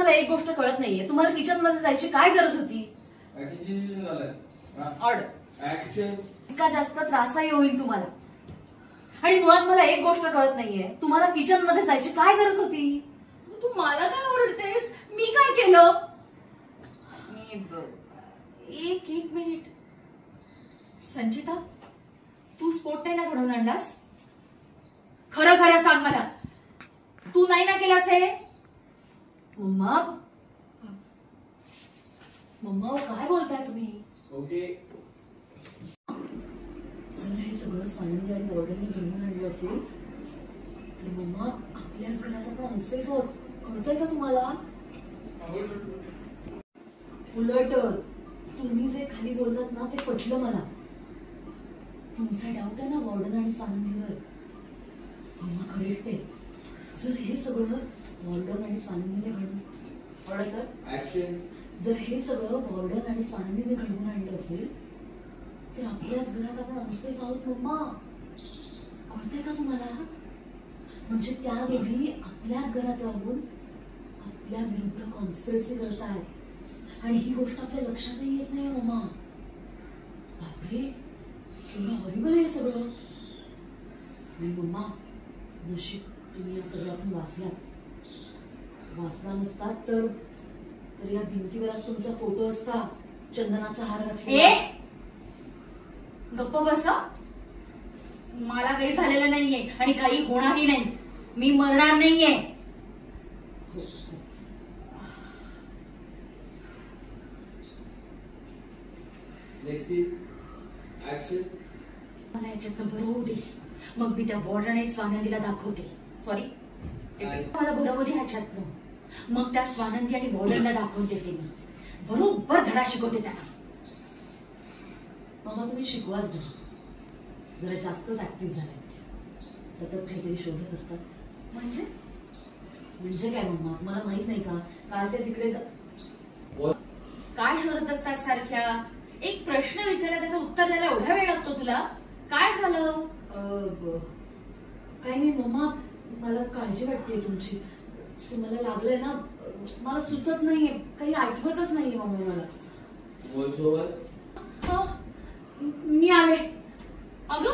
मला एक गोष्ट कळत नाहीये, तुम्हाला किचन मध्ये जायची काय गरज होती? इतका जास्त त्रासही होईल तुम्हाला. आणि मुळात मला एक गोष्ट कळत नाहीये, तुम्हाला किचन मध्ये जायची काय गरज होती? तू मला काय ओरडतेस? मी काय केलं? एक मिनिट संचिता, तू स्पोर्ट नाही ना घडवून आणलास? खरं खरं सांग मला, तू नाही ना केलास हे? मम्मा मम्मा काय बोलताय तुम्ही? ओके. जर हे सगळं स्वानंदी आणि वॉर्डनने घेऊन आणलं असेल तर मम्मा आपल्याच घरात आपण अनसेफ आहोत, कळतंय का तुम्हाला? उलट तुम्ही जे खाली बोललात ना ते पटलं मला. तुमचा डाऊट आहे ना वॉर्डन आणि स्वानंदीवर, मम्मा करेक्ट आहे. जर हे सगळं वॉर्डन आणि स्वानंदीने घडवून जर हे सगळं वॉर्डन आणि स्वानंदीने घडवून आणलं असेल तर आपल्याच घरात आपण अनसेफ आहोत मम्मा, कळतंय का तुम्हाला? म्हणजे त्या दोघी आपल्याच घरात राहून आपल्या विरुद्ध कॉन्स्पिरसी करतायत आणि ही गोष्ट आपल्या लक्षातही येत नाही मम्मा. बापरे, एवढं हॉरिबल आहे सगळं. आणि मम्मा नशीब तुम्ही या सगळ्यातून वाचला नसतात तर या भिंतीवर आज तुमचा फोटो असता, चंदनाचा हार घातला. गप्प बसा, मला काही झालेलं नाहीये आणि काही होणारही नाही. मी मरणार नाहीये. मला याच्यातनं भरवू दे, मग मी त्या वॉर्डन आणि स्वानंदीला दाखवते. सॉरी, मला भरवू दे ह्याच्यातनं, मग त्या स्वानंदी आणि वॉर्डनला दाखवून देते. मी बरोबर धडा शिकवते त्यांना. मम्मा तुम्ही शिकवाच द्या, जरा जास्तच ऍक्टिव्ह झालात, सतत काहीतरी शोधत असतात. म्हणजे काय मम्मा, तुम्हाला माहित नाही का कालच्या तिकडे काय शोधत असतात सारख्या? एक प्रश्न विचारला त्याचं उत्तर द्यायला एवढा वेळ लागतो तुला? काय झालं? काही नाही मम्मा, मला काळजी वाटते तुमची. मला लागलंय ना, मला सुचत नाहीये, काही आठवतच नाहीये मम्मा मला. बोल सोबत. मी आले. अगं